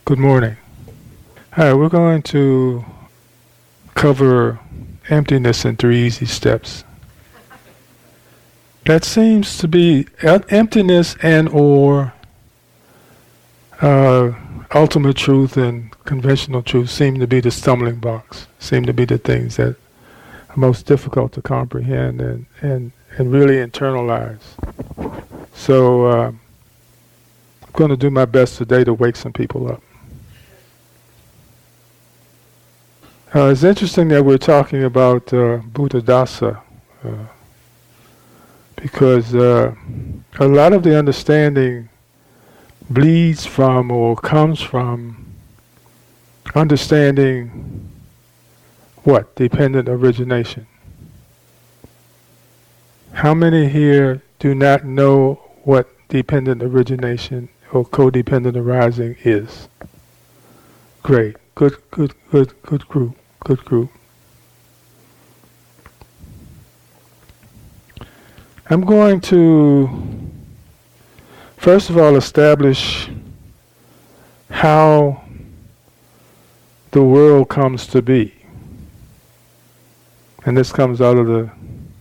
Good morning. All right, we're going to cover emptiness in 3 easy steps. That seems to be emptiness and or ultimate truth and conventional truth seem to be the stumbling blocks, seem to be the things that are most difficult to comprehend and really internalize. So I'm going to do my best today to wake some people up. It's interesting that we're talking about Buddhadasa because a lot of the understanding bleeds from or comes from understanding what? Dependent origination. How many here do not know what dependent origination or codependent arising is? Great. Good group. Good group. I'm going to, first of all, establish how the world comes to be. And this comes out of the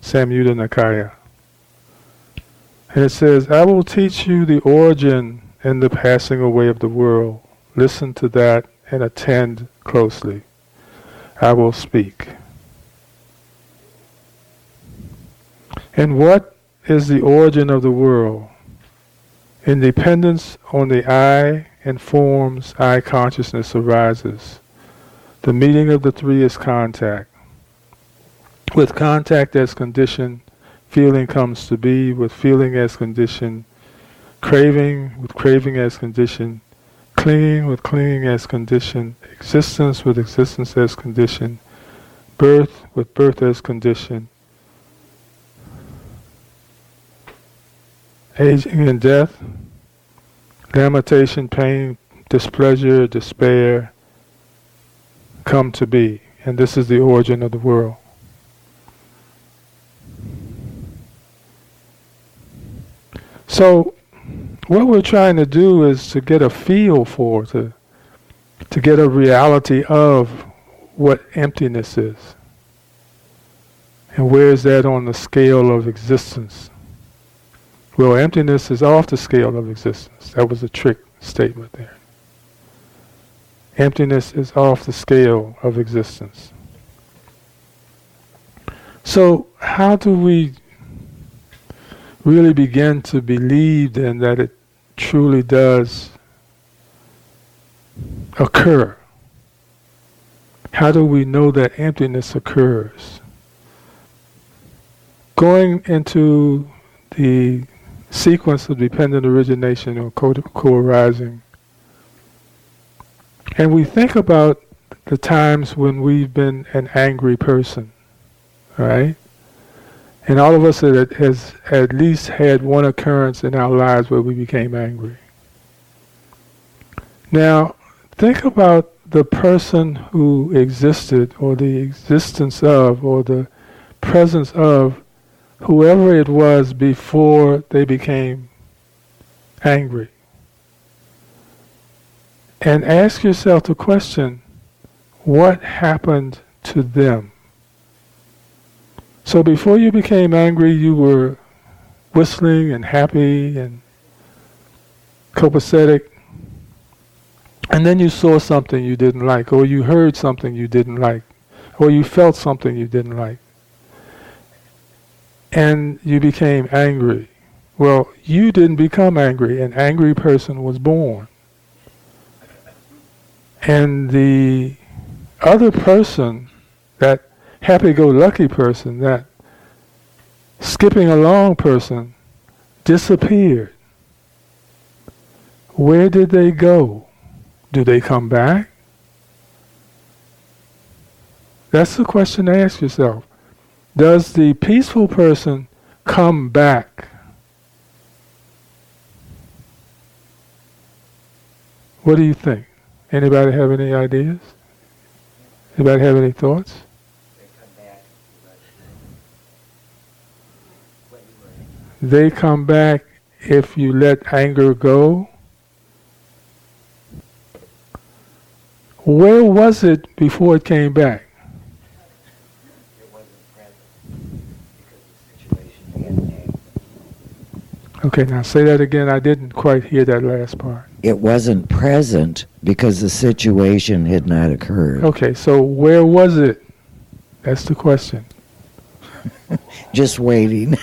Samyutta Nikaya. And it says, I will teach you the origin and the passing away of the world. Listen to that and attend closely. I will speak. And what is the origin of the world? Independence on the I and forms I consciousness arises. The meeting of the three is contact. With contact as condition, feeling comes to be. With feeling as condition, craving. With craving as condition, clinging. With clinging as condition, existence. With existence as condition, birth. With birth as condition, aging and death, lamentation, pain, displeasure, despair come to be. And this is the origin of the world. So what we're trying to do is to get a feel for, to get a reality of what emptiness is. And where is that on the scale of existence? Well, emptiness is off the scale of existence. That was a trick statement there. Emptiness is off the scale of existence. So how do we really begin to believe then that it truly does occur? How do we know that emptiness occurs? Going into the sequence of dependent origination or co-arising, and we think about the times when we've been an angry person, right? And all of us has at least had one occurrence in our lives where we became angry. Now, think about the person who existed, or the existence of, or the presence of whoever it was before they became angry. And ask yourself the question, what happened to them? So before you became angry, you were whistling and happy and copacetic. And then you saw something you didn't like, or you heard something you didn't like, or you felt something you didn't like. And you became angry. Well, you didn't become angry. An angry person was born. And the other person, that happy-go-lucky person, that skipping along person, disappeared. Where did they go? Do they come back? That's the question to ask yourself. Does the peaceful person come back? What do you think? Anybody have any ideas? Anybody have any thoughts? They come back if you let anger go. Where was it before it came back? It wasn't present because the situation hadn't happened. Okay, now say that again. I didn't quite hear that last part. It wasn't present because the situation had not occurred. Okay, so where was it? That's the question. Just waiting.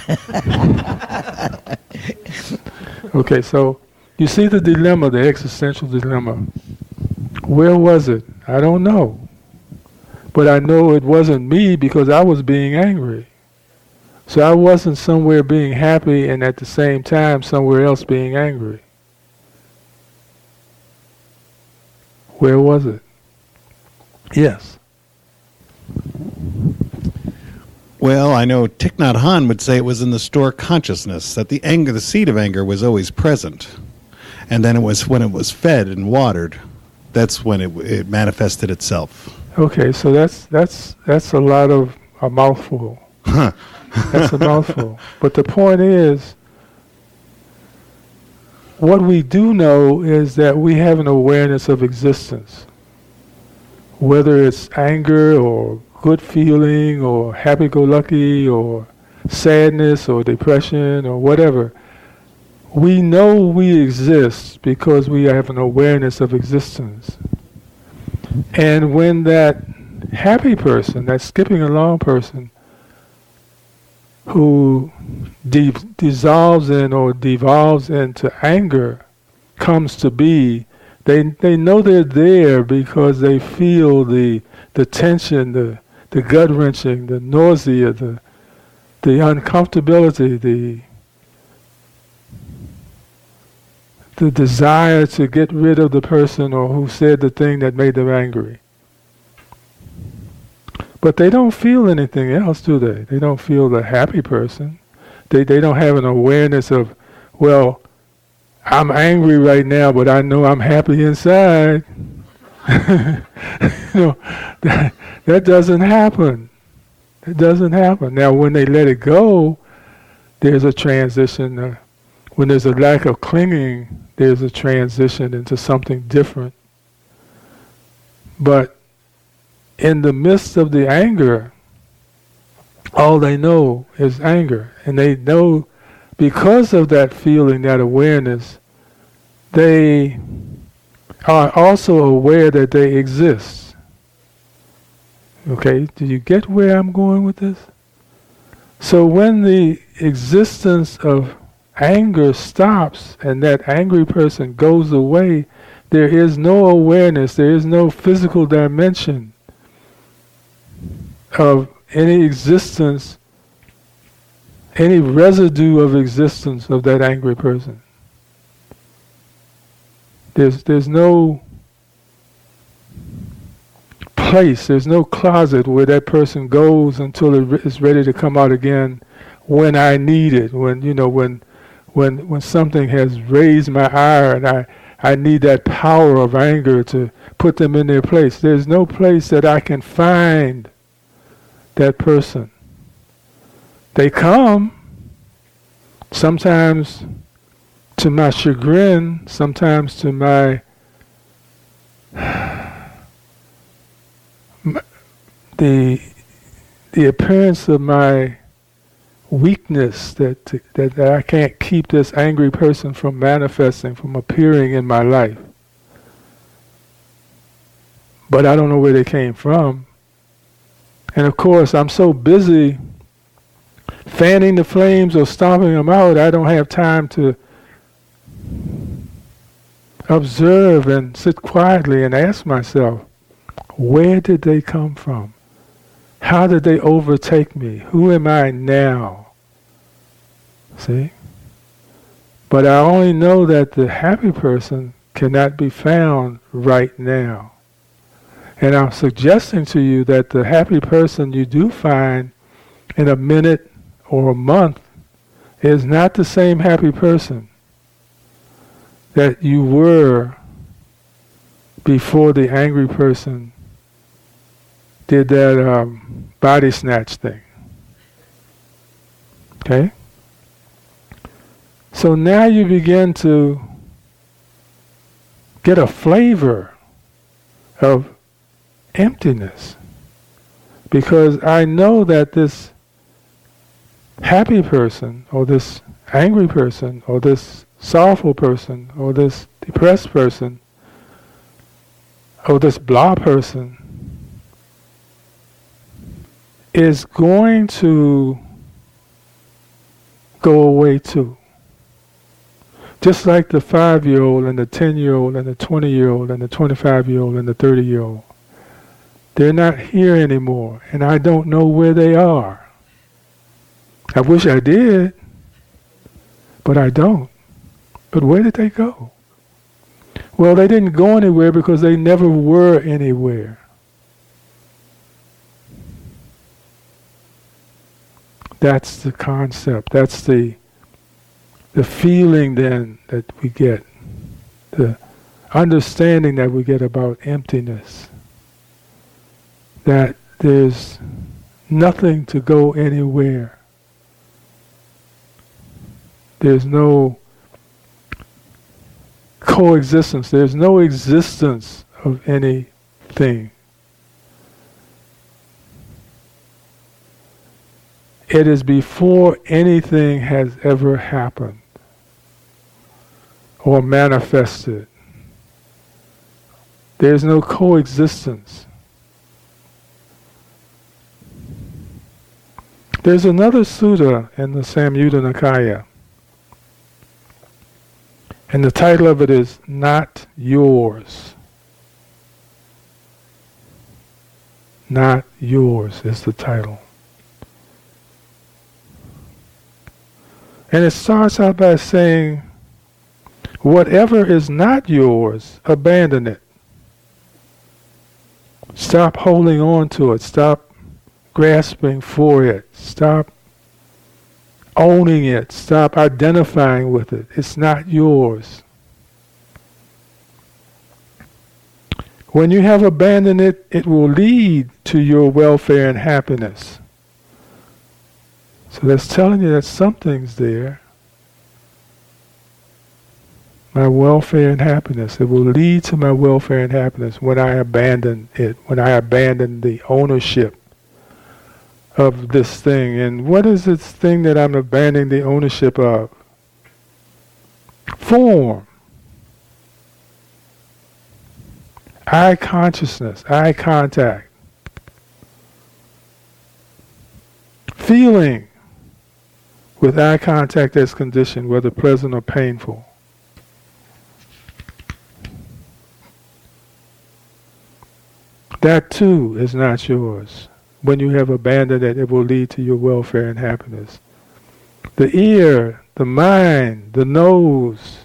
Okay, so you see the dilemma, the existential dilemma. Where was it? I don't know. But I know it wasn't me because I was being angry. So I wasn't somewhere being happy and at the same time somewhere else being angry. Where was it? Yes. Well, I know Thich Nhat Hanh would say it was in the store consciousness, that the anger, the seed of anger was always present. And then it was when it was fed and watered, that's when it manifested itself. Okay, so that's a lot of a mouthful. That's a mouthful. But the point is, what we do know is that we have an awareness of existence. Whether it's anger or good feeling or happy-go-lucky or sadness or depression or whatever, we know we exist because we have an awareness of existence. And when that happy person, that skipping along person, who dissolves in or devolves into anger comes to be, they know they're there because they feel the tension, the gut-wrenching, the nausea, the uncomfortability, the desire to get rid of the person or who said the thing that made them angry. But they don't feel anything else, do they? They don't feel the happy person. They don't have an awareness of, well, I'm angry right now, but I know I'm happy inside. That doesn't happen. It doesn't happen. Now, when they let it go, there's a transition. When there's a lack of clinging, there's a transition into something different. But in the midst of the anger, all they know is anger. And they know because of that feeling, that awareness, they are also aware that they exist. Okay, do you get where I'm going with this? So when the existence of anger stops and that angry person goes away, there is no awareness, there is no physical dimension of any existence, any residue of existence of that angry person. There's no place, there's no closet where that person goes until it is ready to come out again when I need it, when something has raised my ire and I need that power of anger to put them in their place. There's no place that I can find that person. They come, sometimes to my chagrin, sometimes to my the appearance of my weakness that I can't keep this angry person from manifesting, from appearing in my life. But I don't know where they came from. And of course, I'm so busy fanning the flames or stomping them out, I don't have time to observe and sit quietly and ask myself, where did they come from? How did they overtake me? Who am I now? See? But I only know that the happy person cannot be found right now. And I'm suggesting to you that the happy person you do find in a minute or a month is not the same happy person that you were before the angry person did that body snatch thing. Okay? So now you begin to get a flavor of emptiness. Because I know that this happy person, or this angry person, or this sorrowful person, or this depressed person, or this blah person is going to go away too. Just like the 5-year-old and the 10-year-old and the 20-year-old and the 25-year-old and the 30-year-old. They're not here anymore, and I don't know where they are. I wish I did, but I don't. But where did they go? Well, they didn't go anywhere because they never were anywhere. That's the concept. That's the feeling then that we get. The understanding that we get about emptiness. That there's nothing to go anywhere. There's no coexistence. There's no existence of anything. It is before anything has ever happened or manifested. There's no coexistence. There's another sutta in the Samyutta Nikaya, and the title of it is Not Yours. Not Yours is the title. And it starts out by saying, whatever is not yours, abandon it. Stop holding on to it. Stop grasping for it. Stop owning it. Stop identifying with it. It's not yours. When you have abandoned it, it will lead to your welfare and happiness. So that's telling you that something's there. My welfare and happiness. It will lead to my welfare and happiness when I abandon it, when I abandon the ownership of this thing. And what is this thing that I'm abandoning the ownership of? Form. Eye consciousness, eye contact. Feeling with eye contact as conditioned, whether pleasant or painful. That too is not yours. When you have abandoned it, it will lead to your welfare and happiness. The ear, the mind, the nose,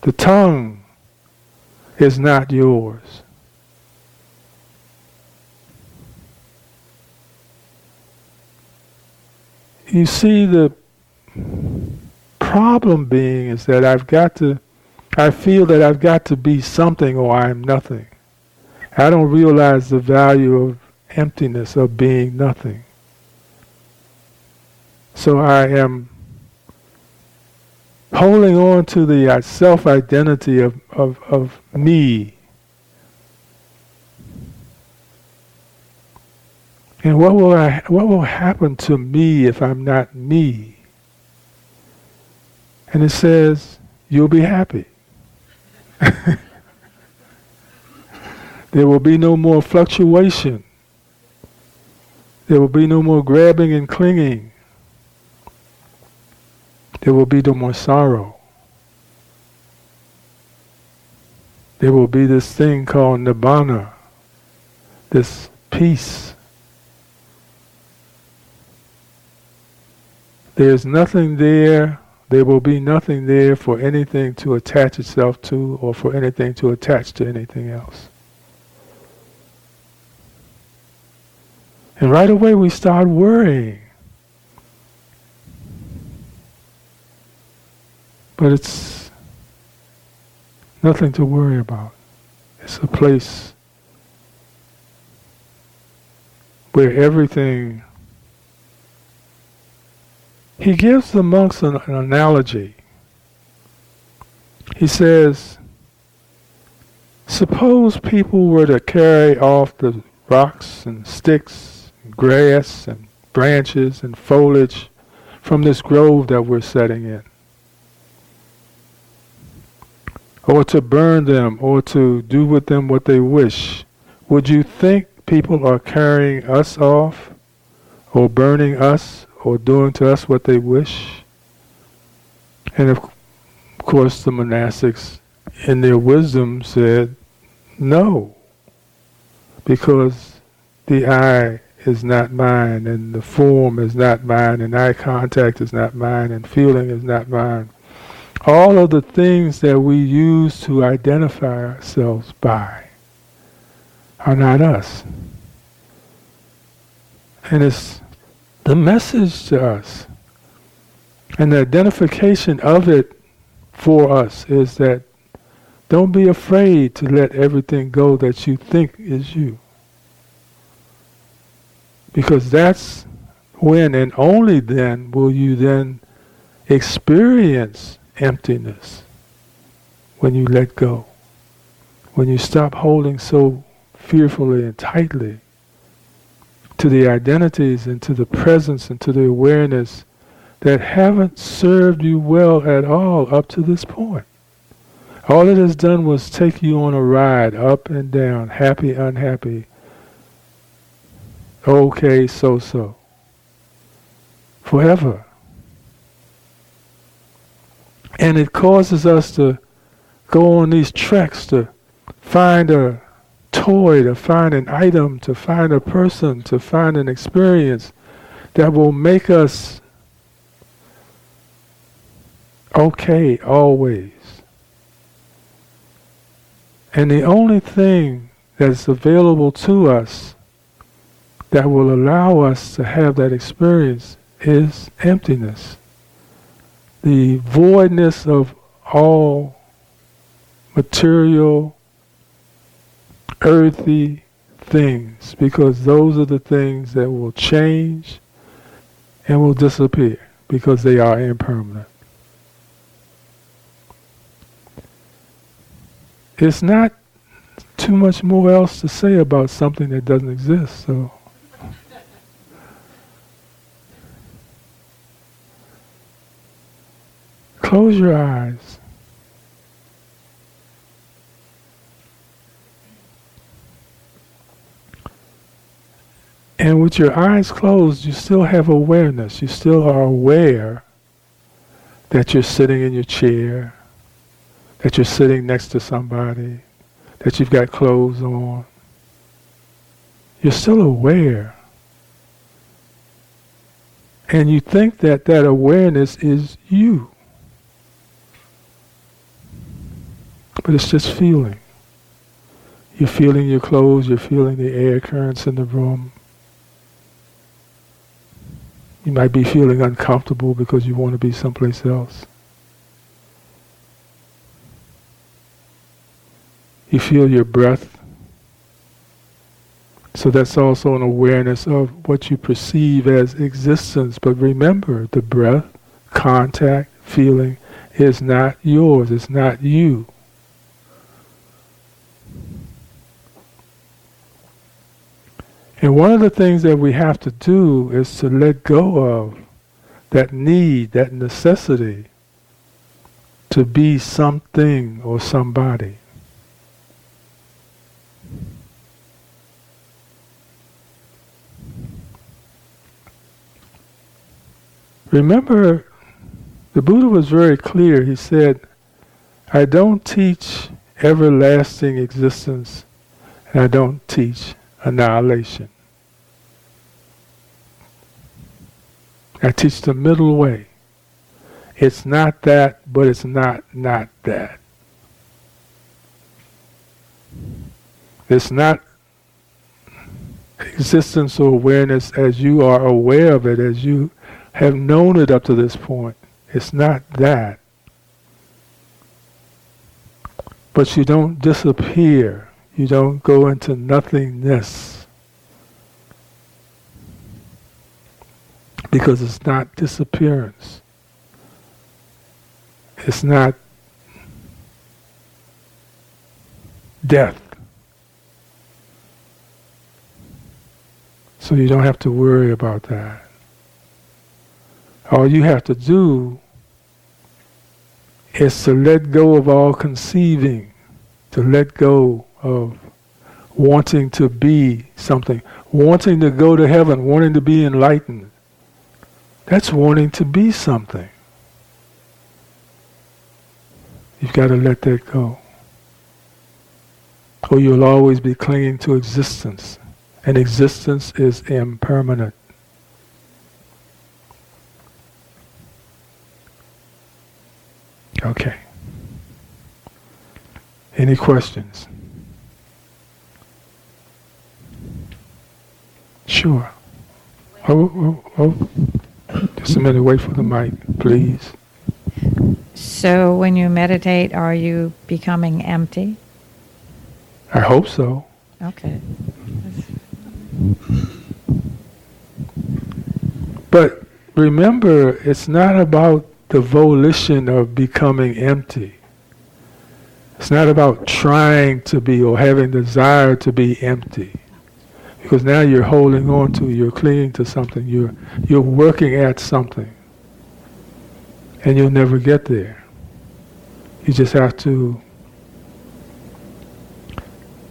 the tongue is not yours. You see, the problem being is that I feel that I've got to be something or I'm nothing. I don't realize the value of emptiness, of being nothing. So I am holding on to the self-identity of me. And what will happen to me if I'm not me? And it says, you'll be happy. There will be no more fluctuation. There will be no more grabbing and clinging. There will be no more sorrow. There will be this thing called nibbana, this peace. There's nothing there. There will be nothing there for anything to attach itself to or for anything to attach to anything else. And right away we start worrying. But it's nothing to worry about. It's a place where everything... He gives the monks an analogy. He says, Suppose people were to carry off the rocks and sticks, and grass and branches and foliage from this grove that we're setting in, or to burn them, or to do with them what they wish. Would you think people are carrying us off, or burning us, or doing to us what they wish? And of course the monastics in their wisdom said no, because the I is not mine, and the form is not mine, and eye contact is not mine, and feeling is not mine. All of the things that we use to identify ourselves by are not us. And it's the message to us. And the identification of it for us is that don't be afraid to let everything go that you think is you. Because that's when and only then will you then experience emptiness. When you let go. When you stop holding so fearfully and tightly to the identities and to the presence and to the awareness that haven't served you well at all up to this point. All it has done was take you on a ride up and down, happy, unhappy, okay, so-so, forever. And it causes us to go on these treks to find a toy, to find an item, to find a person, to find an experience that will make us okay always. And the only thing that's available to us that will allow us to have that experience is emptiness. The voidness of all material, earthy things, because those are the things that will change and will disappear because they are impermanent. It's not too much more else to say about something that doesn't exist, so close your eyes. And with your eyes closed, you still have awareness. You still are aware that you're sitting in your chair, that you're sitting next to somebody, that you've got clothes on. You're still aware. And you think that that awareness is you. But it's just feeling. You're feeling your clothes, you're feeling the air currents in the room. You might be feeling uncomfortable because you want to be someplace else. You feel your breath. So that's also an awareness of what you perceive as existence. But remember, the breath, contact, feeling is not yours. It's not you. And one of the things that we have to do is to let go of that need, that necessity to be something or somebody. Remember, the Buddha was very clear. He said, I don't teach everlasting existence, and I don't teach annihilation. I teach the middle way. It's not that, but it's not that. It's not existence or awareness as you are aware of it, as you have known it up to this point. It's not that. But you don't disappear. You don't go into nothingness. Because it's not disappearance. It's not death. So you don't have to worry about that. All you have to do is to let go of all conceiving, to let go of wanting to be something, wanting to go to heaven, wanting to be enlightened. That's wanting to be something. You've got to let that go. Or you'll always be clinging to existence. And existence is impermanent. Okay. Any questions? Sure. Oh. Just a minute, wait for the mic, please. So when you meditate, are you becoming empty? I hope so. Okay. But remember, it's not about the volition of becoming empty. It's not about trying to be or having desire to be empty. Because now you're holding on to, you're clinging to something, you're working at something. And you'll never get there. You just have to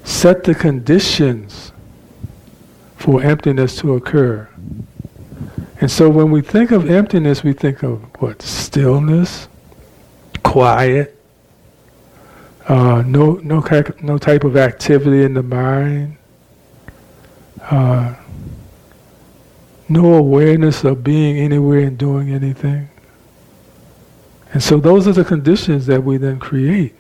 set the conditions for emptiness to occur. And so when we think of emptiness, we think of what? Stillness, quiet, no type of activity in the mind, no awareness of being anywhere and doing anything. And so those are the conditions that we then create.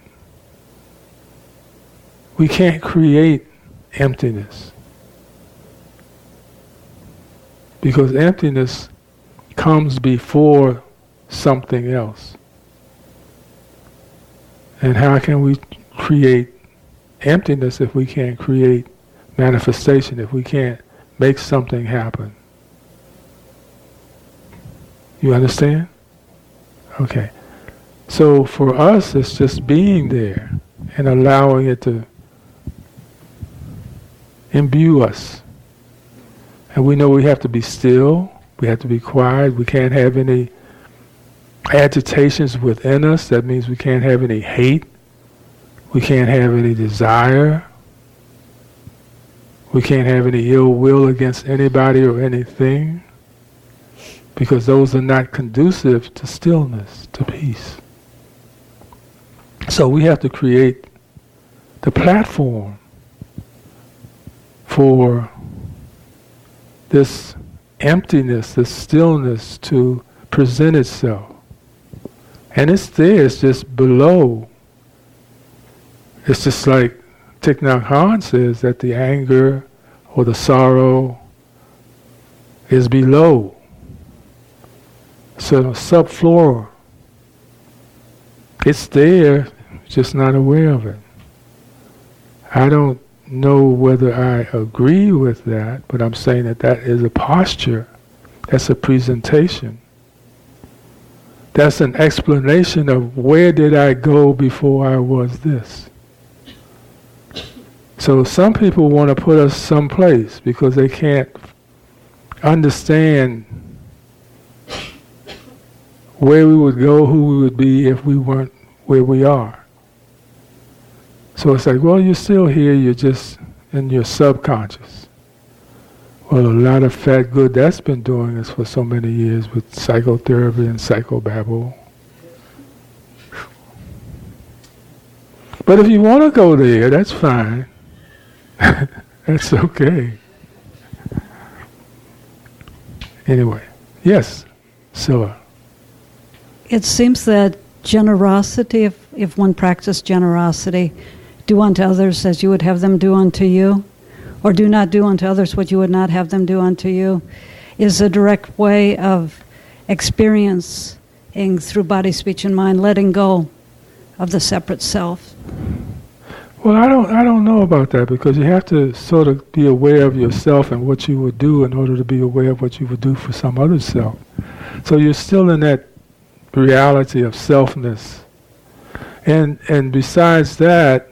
We can't create emptiness. Because emptiness comes before something else. And how can we create emptiness if we can't create manifestation, if we can't make something happen? You understand? Okay. So for us, it's just being there and allowing it to imbue us. And we know we have to be still, we have to be quiet, we can't have any agitations within us. That means we can't have any hate, we can't have any desire, we can't have any ill will against anybody or anything, because those are not conducive to stillness, to peace. So we have to create the platform for this emptiness, this stillness to present itself. And it's there, it's just below. It's just like Thich Nhat Hanh says that the anger or the sorrow is below. So subflora. It's there, just not aware of it. I don't know whether I agree with that, but I'm saying that that is a posture. That's a presentation. That's an explanation of where did I go before I was this. So some people want to put us someplace because they can't understand where we would go, who we would be if we weren't where we are. So it's like, well, you're still here, you're just in your subconscious. Well, a lot of fat good that's been doing this for so many years with psychotherapy and psychobabble. But if you want to go there, that's fine. That's okay. Anyway, yes, Scylla. It seems that generosity, if one practiced generosity, do unto others as you would have them do unto you, or do not do unto others what you would not have them do unto you, is a direct way of experiencing through body, speech, and mind, letting go of the separate self. Well, I don't know about that, because you have to sort of be aware of yourself and what you would do in order to be aware of what you would do for some other self. So you're still in that reality of selfness. And besides that,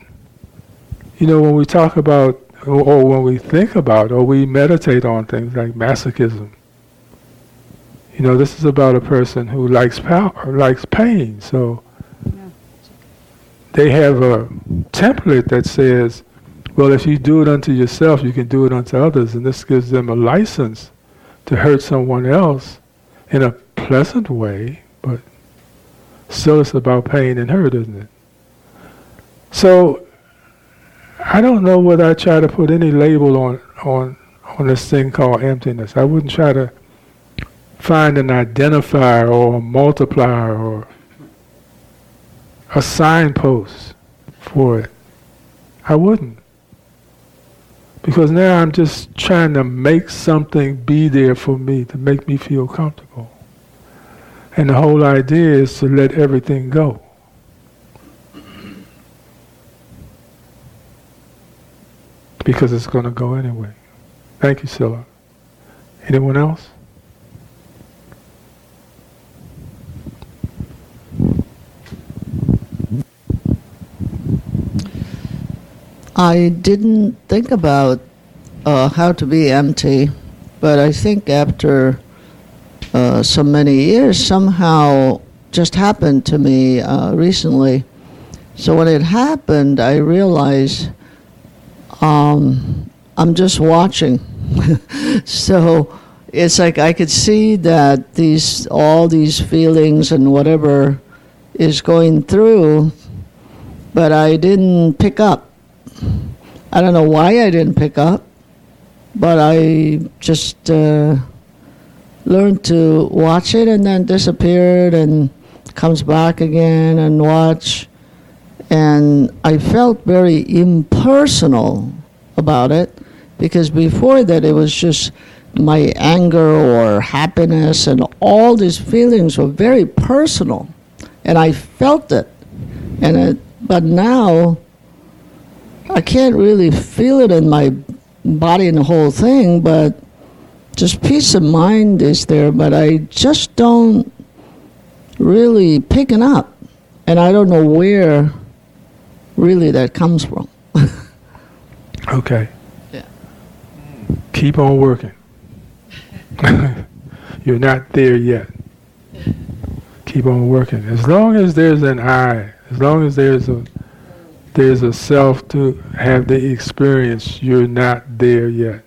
when we talk about, or when we think about, or we meditate on things like masochism, this is about a person who likes power, likes pain. So they have a template that says, well, if you do it unto yourself, you can do it unto others. And this gives them a license to hurt someone else in a pleasant way, but still it's about pain and hurt, isn't it? So I don't know whether I try to put any label on this thing called emptiness. I wouldn't try to find an identifier or a multiplier or a signpost for it. I wouldn't. Because now I'm just trying to make something be there for me to make me feel comfortable. And the whole idea is to let everything go. Because it's going to go anyway. Thank you, Scylla. Anyone else? I didn't think about how to be empty, but I think after so many years, somehow just happened to me recently. So when it happened, I realized I'm just watching. So it's like I could see that all these feelings and whatever is going through, but I didn't pick up. I don't know why I didn't pick up, but I just learned to watch it and then disappeared and comes back again and watch. And I felt very impersonal about it, because before that it was just my anger or happiness, and all these feelings were very personal, and I felt it. But now I can't really feel it in my body and the whole thing, but just peace of mind is there, but I just don't really pick it up. And I don't know where really that comes from. Okay. Yeah. Keep on working. You're not there yet. Keep on working. As long as there's an I, as long as there's a self to have the experience, you're not there yet.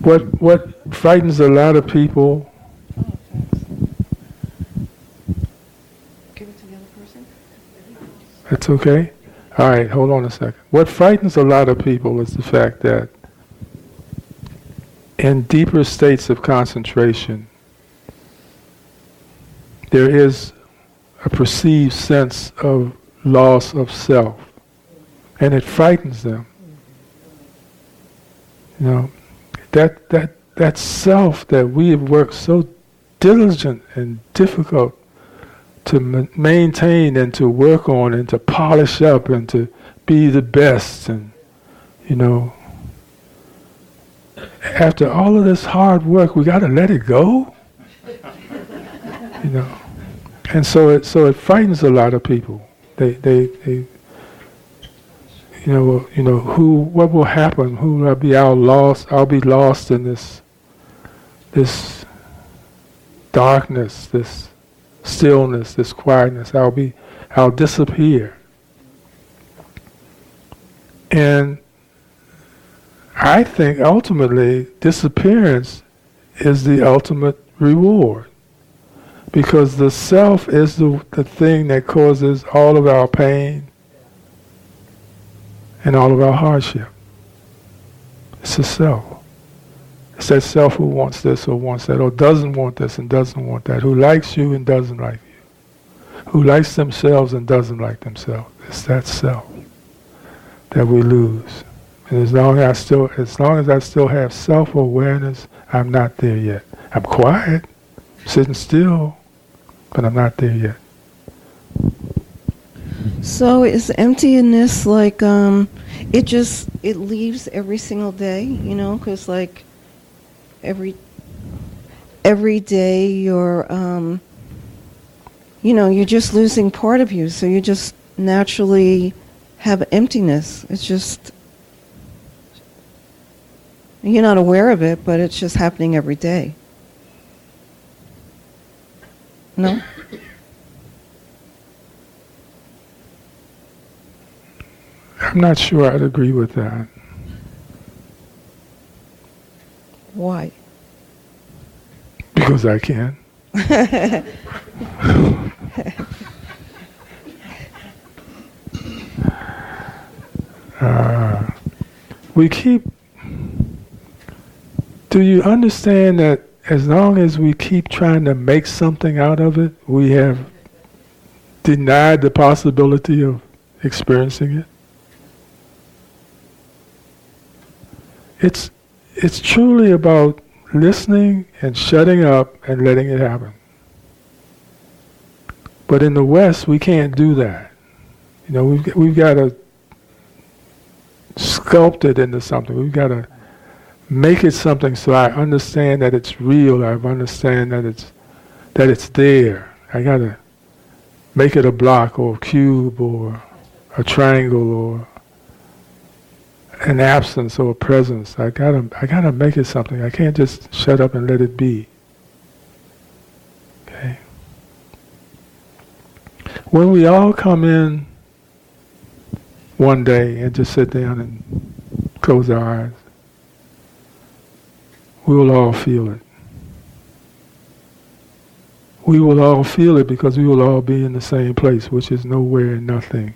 What frightens a lot of people. Give it to the other person. That's okay. All right, hold on a second. What frightens a lot of people is the fact that in deeper states of concentration, there is a perceived sense of loss of self, and it frightens them. That self that we have worked so diligent and difficult to maintain and to work on and to polish up and to be the best, and after all of this hard work, we got to let it go. And so it frightens a lot of people. What will happen? Who will I be? I'll be lost in this darkness, this stillness, this quietness. I'll disappear. And I think ultimately disappearance is the ultimate reward, because the self is the thing that causes all of our pain and all of our hardship. It's the self. It's that self who wants this or wants that, or doesn't want this and doesn't want that, who likes you and doesn't like you, who likes themselves and doesn't like themselves. It's that self that we lose. And as long as I still have self-awareness, I'm not there yet. I'm quiet, sitting still, but I'm not there yet. So is emptiness like it leaves every single day, because like every day you're you're just losing part of you, so you just naturally have emptiness. It's just, you're not aware of it, but it's just happening every day. No? I'm not sure I'd agree with that. Why? Because I can. We keep. Do you understand that as long as we keep trying to make something out of it, we have denied the possibility of experiencing it? It's truly about listening and shutting up and letting it happen. But in the West, we can't do that. We've got to sculpt it into something. We've got to make it something so I understand that it's real. I understand that it's there. I got to make it a block or a cube or a triangle or an absence or a presence. I gotta make it something. I can't just shut up and let it be. Okay. When we all come in one day and just sit down and close our eyes, we will all feel it. We will all feel it because we will all be in the same place, which is nowhere and nothing.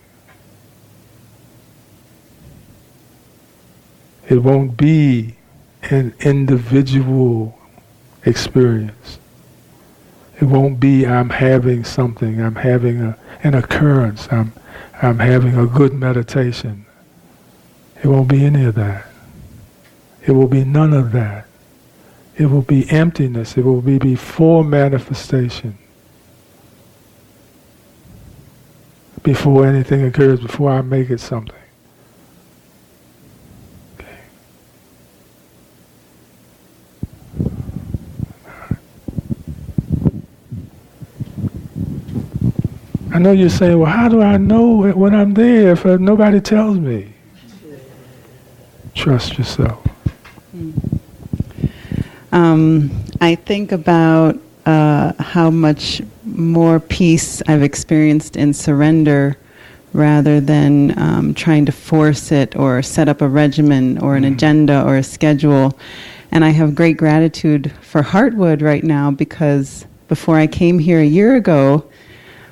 It won't be an individual experience. It won't be I'm having something, I'm having an occurrence, I'm having a good meditation. It won't be any of that. It will be none of that. It will be emptiness. It will be before manifestation. Before anything occurs, before I make it something. I know you're saying, well, how do I know it when I'm there if nobody tells me? Trust yourself. I think about how much more peace I've experienced in surrender rather than trying to force it or set up a regimen or an agenda or a schedule. And I have great gratitude for Heartwood right now because before I came here a year ago,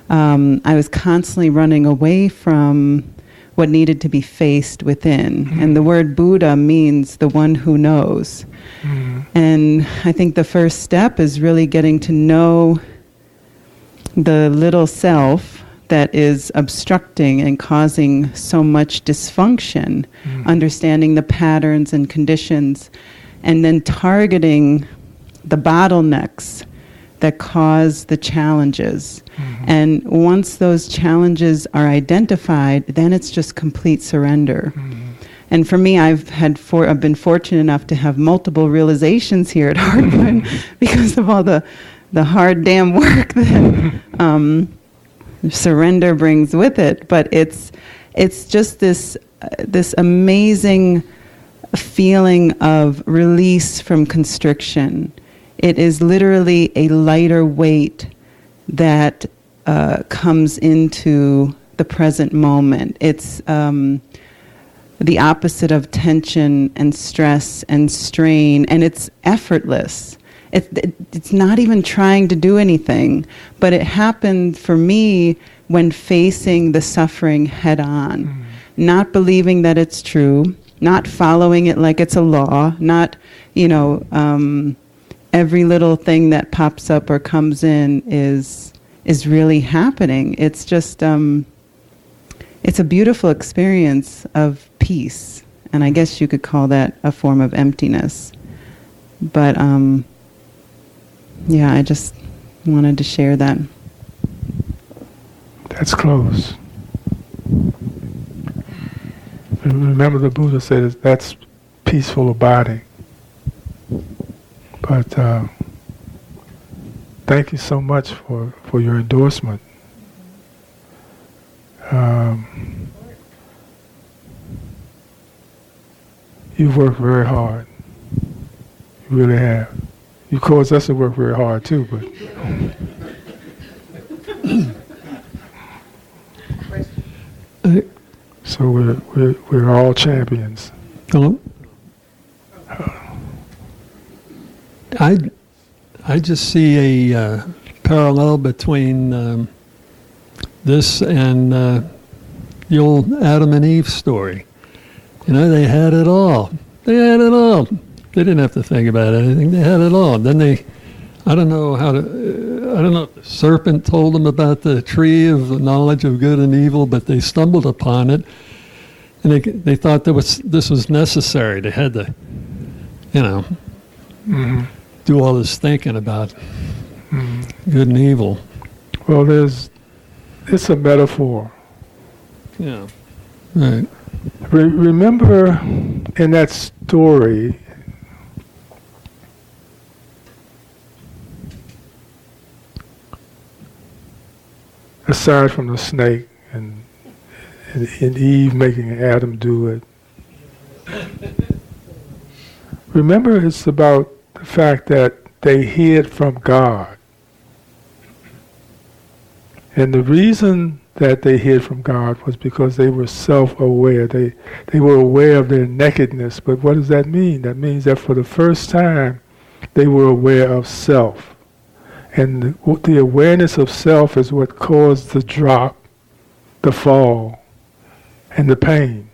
I was constantly running away from what needed to be faced within. And the word Buddha means the one who knows. And I think the first step is really getting to know the little self that is obstructing and causing so much dysfunction, understanding the patterns and conditions, and then targeting the bottlenecks that cause the challenges. And once those challenges are identified, then it's just complete surrender. And for me, I've been fortunate enough to have multiple realizations here at Heartwood because of all the hard damn work that surrender brings with it. But it's just this amazing feeling of release from constriction. It is literally a lighter weight that comes into the present moment. It's the opposite of tension and stress and strain, and it's effortless. It's not even trying to do anything, but it happened for me when facing the suffering head on, not believing that it's true, not following it like it's a law, not, every little thing that pops up or comes in is really happening. It's just, it's a beautiful experience of peace. And I guess you could call that a form of emptiness. But, I just wanted to share that. That's close. Remember the Buddha said that's peaceful abiding. But thank you so much for your endorsement. You've worked very hard. You really have. You caused us to work very hard too, but. So we're all champions. Hello? I just see a parallel between this and the old Adam and Eve story. You know, they had it all. They had it all. They didn't have to think about anything. They had it all. Then I don't know if the serpent told them about the tree of the knowledge of good and evil, but they stumbled upon it, and they thought this was necessary. They had to, do all this thinking about good and evil. Well, it's a metaphor. Yeah. Right. Remember in that story, aside from the snake and Eve making Adam do it, remember it's about the fact that they hid from God. And the reason that they hid from God was because they were self-aware. They were aware of their nakedness. But what does that mean? That means that for the first time, they were aware of self. And the awareness of self is what caused the drop, the fall, and the pain.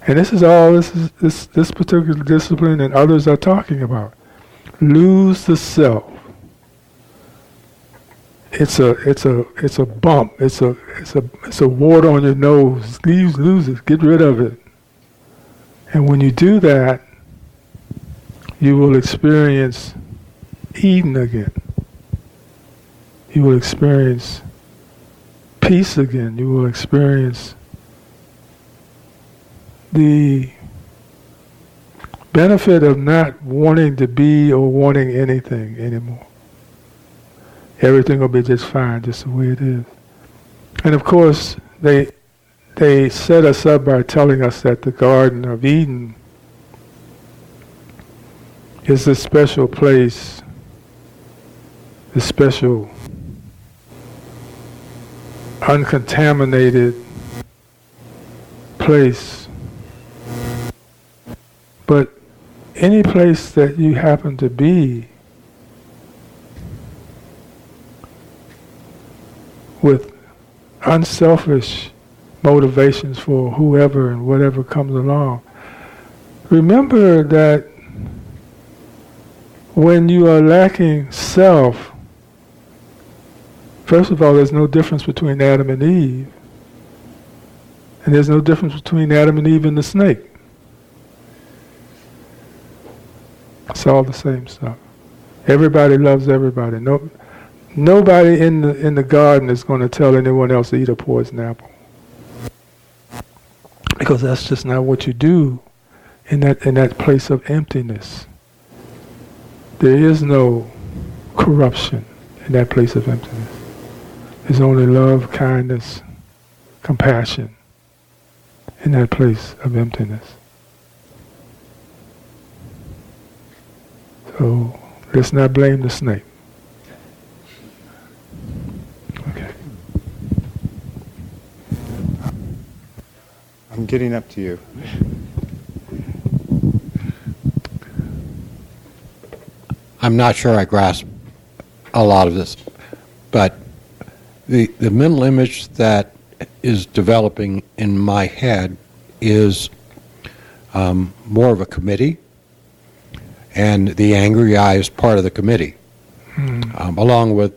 And this is all this particular discipline and others are talking about. Lose the self. It's a bump. It's a wart on your nose. Lose it. Get rid of it. And when you do that, you will experience Eden again. You will experience peace again. You will experience the benefit of not wanting to be or wanting anything anymore. Everything will be just fine, just the way it is. And of course, they set us up by telling us that the Garden of Eden is this special place, this special uncontaminated place. But any place that you happen to be with unselfish motivations for whoever and whatever comes along, remember that when you are lacking self, first of all, there's no difference between Adam and Eve. And there's no difference between Adam and Eve and the snake. It's all the same stuff. Everybody loves everybody. Nobody in the garden is going to tell anyone else to eat a poison apple. Because that's just not what you do in that place of emptiness. There is no corruption in that place of emptiness. There's only love, kindness, compassion in that place of emptiness. So let's not blame the snake. Okay. I'm getting up to you. I'm not sure I grasp a lot of this, but the mental image that is developing in my head is more of a committee, and the angry eye is part of the committee, along with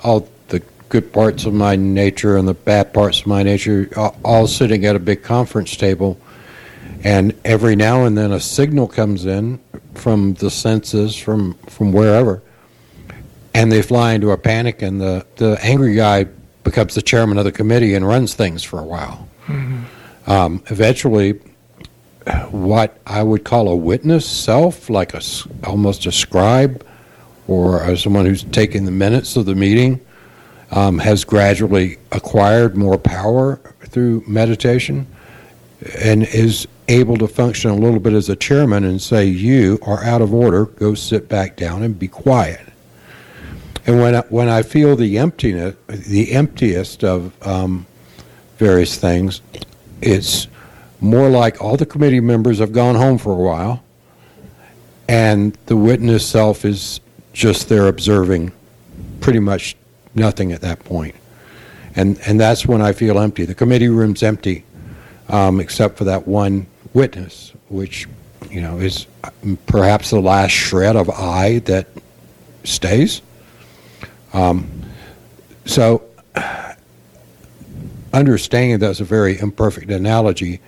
all the good parts of my nature and the bad parts of my nature, all sitting at a big conference table. And every now and then a signal comes in from the senses, from wherever, and they fly into a panic, and the angry guy becomes the chairman of the committee and runs things for a while. Eventually, what I would call a witness self, like almost a scribe, or someone who's taken the minutes of the meeting has gradually acquired more power through meditation and is able to function a little bit as a chairman and say, you are out of order, go sit back down and be quiet. And when I feel the emptiness, the emptiest of various things, it's more like all the committee members have gone home for a while, and the witness self is just there observing pretty much nothing at that point. And that's when I feel empty. The committee room's empty, except for that one witness, which, is perhaps the last shred of I that stays. So understanding that's a very imperfect analogy,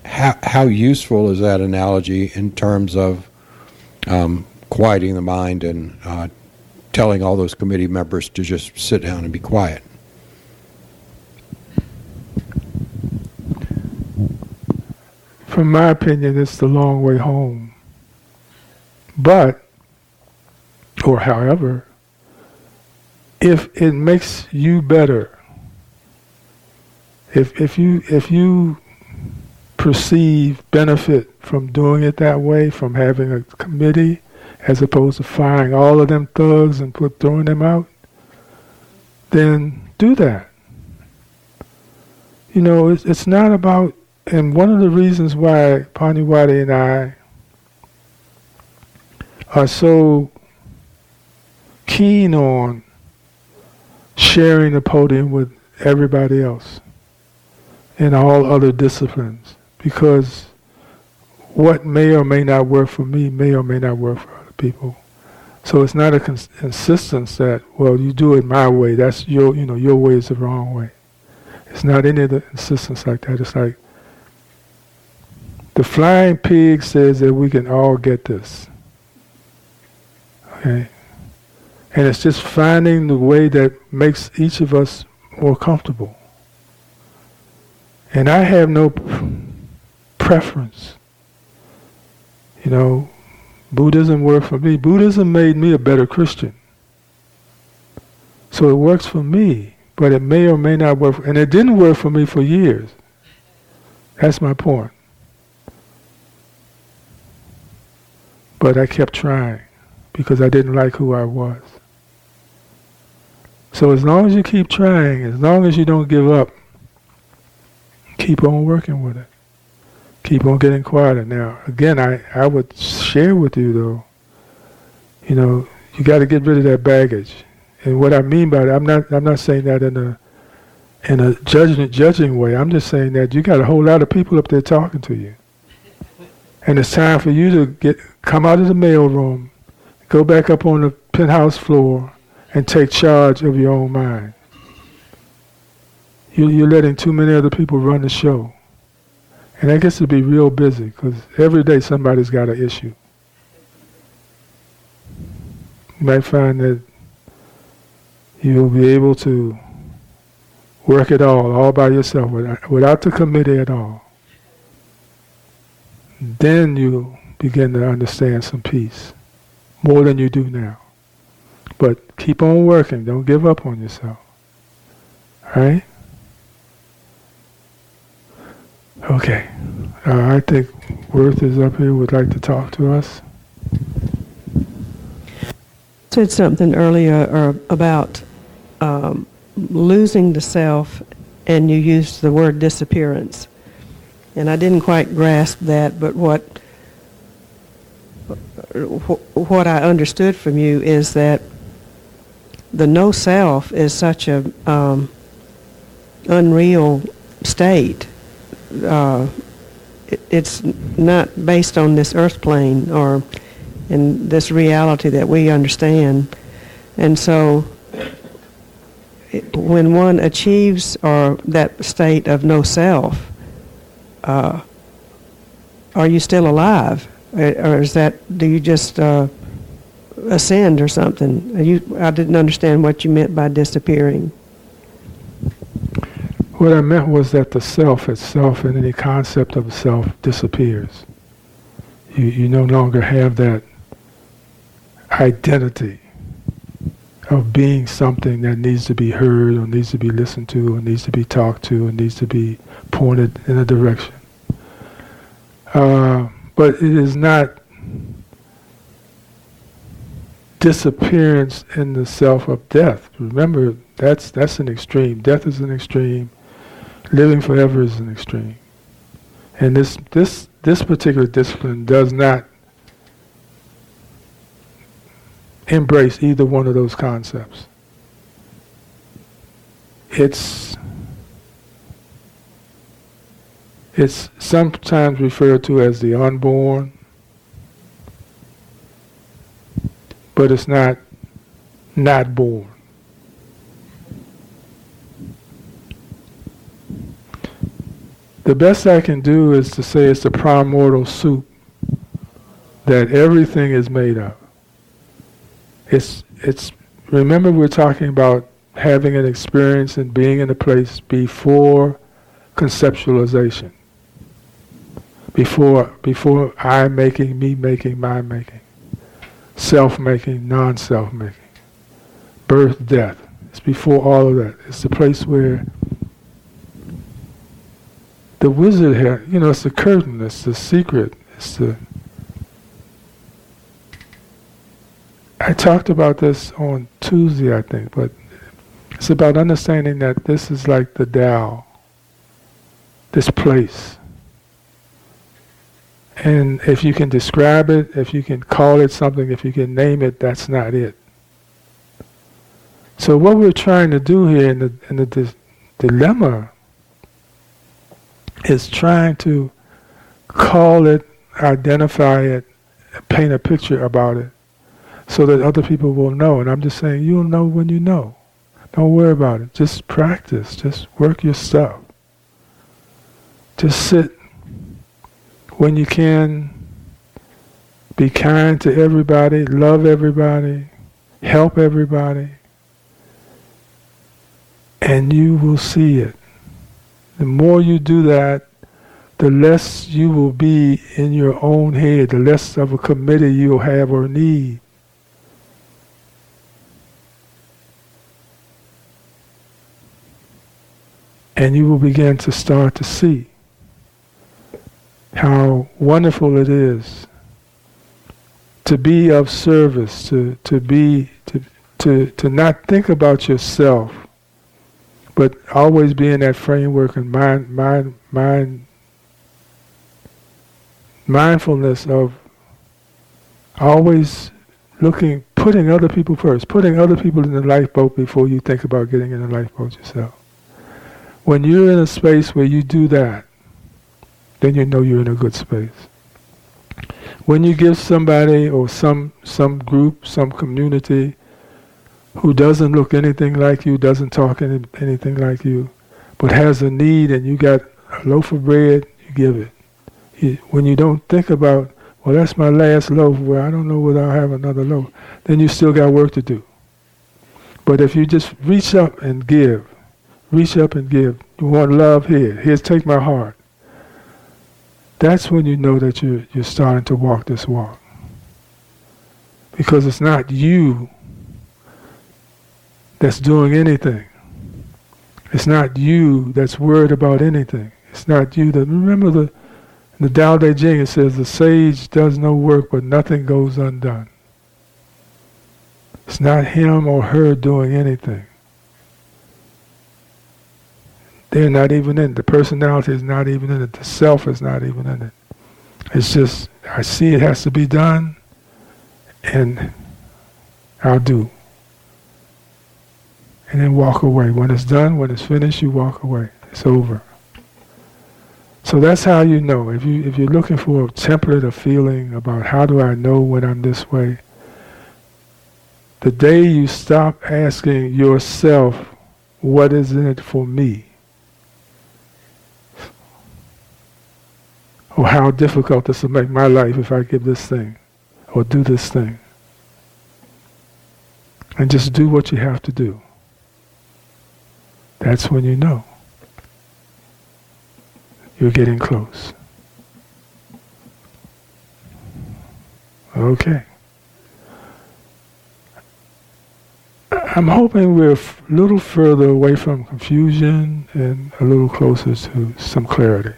how useful is that analogy in terms of quieting the mind and telling all those committee members to just sit down and be quiet? From my opinion, it's the long way home. But, or however, if it makes you better, if you perceive benefit from doing it that way, from having a committee, as opposed to firing all of them thugs and throwing them out, then do that. It's not about. And one of the reasons why Pannadipa and I are so keen on sharing the podium with everybody else in all other disciplines, because what may or may not work for me may or may not work for other people. So it's not a insistence that, well, you do it my way. That's your way is the wrong way. It's not any of the insistence like that. It's like, the flying pig says that we can all get this. Okay? And it's just finding the way that makes each of us more comfortable. And I have no preference. Buddhism worked for me. Buddhism made me a better Christian. So it works for me, but it may or may not work. And it didn't work for me for years. That's my point. But I kept trying because I didn't like who I was. So as long as you keep trying, as long as you don't give up, keep on working with it. Keep on getting quieter. Now, again, I would share with you though, you got to get rid of that baggage. And what I mean by that, I'm not saying that in a judging way. I'm just saying that you got a whole lot of people up there talking to you. And it's time for you to come out of the mail room, go back up on the penthouse floor, and take charge of your own mind. You're letting too many other people run the show. And that gets to be real busy, because every day somebody's got an issue. You might find that you'll be able to work it all by yourself, without the committee at all. Then you begin to understand some peace, more than you do now. But keep on working. Don't give up on yourself. All right? Okay. I think Worth is up here, would like to talk to us. Said something earlier about losing the self, and you used the word disappearance. And I didn't quite grasp that, but what I understood from you is that the no self is such a unreal state. It's not based on this earth plane or in this reality that we understand. And so when one achieves that state of no self, are you still alive? Or do you just ascend or something? I didn't understand what you meant by disappearing. What I meant was that the self itself and any concept of self disappears. You no longer have that identity. of being something that needs to be heard or needs to be listened to or needs to be talked to or needs to be pointed in a direction. But it is not disappearance in the self of death. Remember, that's an extreme. Death is an extreme. Living forever is an extreme. And this particular discipline does not embrace either one of those concepts. It's sometimes referred to as the unborn, but it's not born. The best I can do is to say it's the premortal soup that everything is made of. It's remember, we're talking about having an experience and being in a place before conceptualization. Before I making, me making, my making. Self-making, non-self-making. Birth, death. It's before all of that. It's the place where the wizard had, it's the curtain, it's the secret, I talked about this on Tuesday, I think, but it's about understanding that this is like the Tao, this place. And if you can describe it, if you can call it something, if you can name it, that's not it. So what we're trying to do here in the dilemma is trying to call it, identify it, paint a picture about it, so that other people will know. And I'm just saying, you'll know when you know. Don't worry about it. Just practice. Just work your stuff. Just sit when you can. Be kind to everybody. Love everybody. Help everybody. And you will see it. The more you do that, the less you will be in your own head, the less of a committee you'll have or need. And you will begin to start to see how wonderful it is to be of service, to not think about yourself, but always be in that framework and mindfulness of always putting other people first, putting other people in the lifeboat before you think about getting in the lifeboat yourself. When you're in a space where you do that, then you know you're in a good space. When you give somebody or some group, some community who doesn't look anything like you, doesn't talk anything like you, but has a need and you got a loaf of bread, you give it. When you don't think about, well, that's my last loaf, well, I don't know whether I'll have another loaf, then you still got work to do. But if you just reach up and give, you want love here, here's take my heart, that's when you know that you're starting to walk this walk. Because it's not you that's doing anything. It's not you that's worried about anything. It's not you that, remember the Tao Te Ching, it says the sage does no work but nothing goes undone. It's not him or her doing anything. They're not even in it. The personality is not even in it. The self is not even in it. It's just, I see it has to be done, and I'll do. And then walk away. When it's done, when it's finished, you walk away. It's over. So that's how you know. If you're looking for a template of feeling about how do I know when I'm this way, the day you stop asking yourself, what is in it for me? Or how difficult this will make my life if I give this thing or do this thing. And just do what you have to do. That's when you know you're getting close. Okay. I'm hoping we're a little further away from confusion and a little closer to some clarity.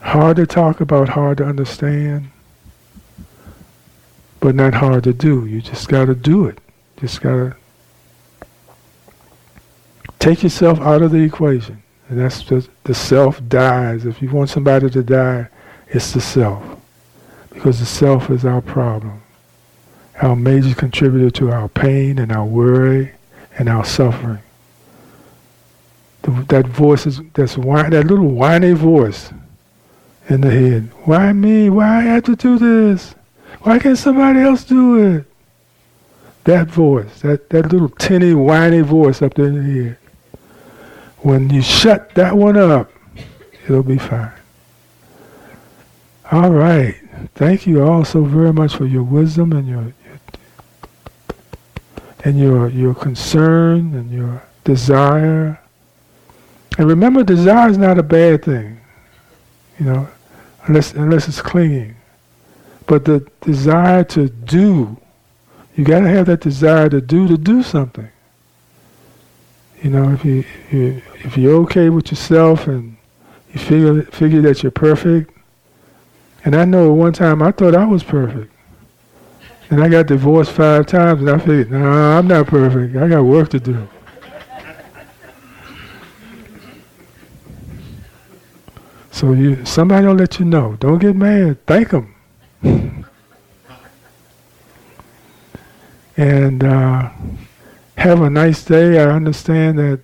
Hard to talk about, hard to understand, but not hard to do. You just got to do it. Just got to take yourself out of the equation. And that's just, the self dies. If you want somebody to die, it's the self. Because the self is our problem. Our major contributor to our pain and our worry and our suffering. That voice is, that little whiny voice in the head. Why me? Why I have to do this? Why can't somebody else do it? That voice, that little tinny whiny voice up there in the head. When you shut that one up, it'll be fine. All right. Thank you all so very much for your wisdom and your concern and your desire. And remember, desire is not a bad thing, unless it's clinging. But the desire to do, you got to have that desire to do something. If you're okay with yourself and you figure that you're perfect, and I know one time I thought I was perfect, and I got divorced 5 times, and I figured, no, I'm not perfect. I got work to do. So somebody will let you know. Don't get mad. Thank them. And have a nice day. I understand that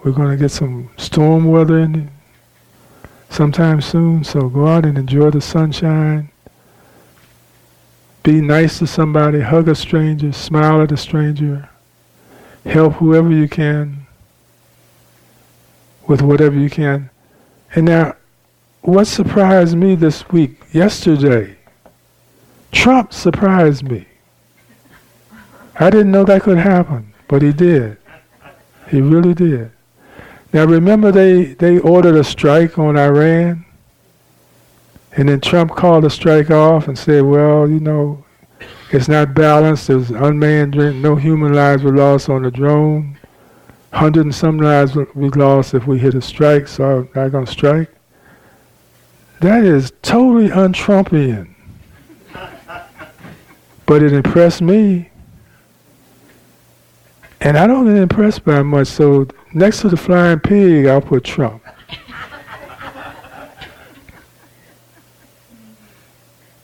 we're going to get some storm weather in sometime soon, so go out and enjoy the sunshine. Be nice to somebody, hug a stranger, smile at a stranger, help whoever you can with whatever you can. And now, what surprised me this week, yesterday, Trump surprised me. I didn't know that could happen, but he did. He really did. Now remember they ordered a strike on Iran, and then Trump called the strike off and said, well, it's not balanced, there's unmanned, no human lives were lost on the drone, 100 and some lives would be lost if we hit a strike, so I'm not going to strike. That is totally un-Trumpian. But it impressed me. And I don't get impressed by much, so next to the flying pig, I'll put Trump.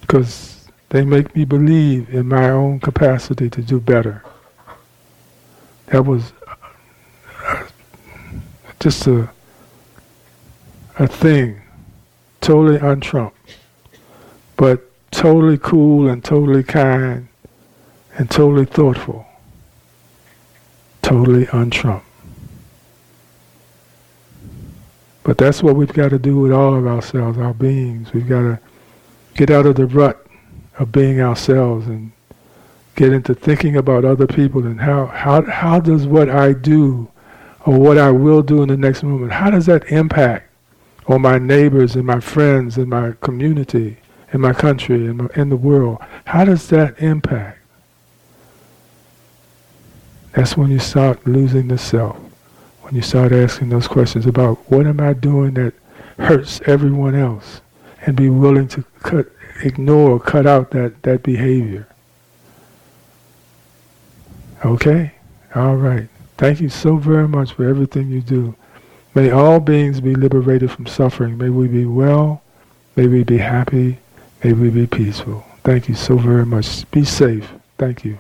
Because they make me believe in my own capacity to do better. That was just a thing, totally un-Trump, but totally cool and totally kind and totally thoughtful. Totally un-Trump. But that's what we've got to do with all of ourselves, our beings. We've got to get out of the rut of being ourselves and get into thinking about other people and how does what I do or what I will do in the next moment, how does that impact on my neighbors and my friends and my community, in my country, in the world? How does that impact? That's when you start losing the self. When you start asking those questions about what am I doing that hurts everyone else, and be willing to ignore or cut out that behavior. Okay? All right. Thank you so very much for everything you do. May all beings be liberated from suffering. May we be well. May we be happy. May we be peaceful. Thank you so very much. Be safe. Thank you.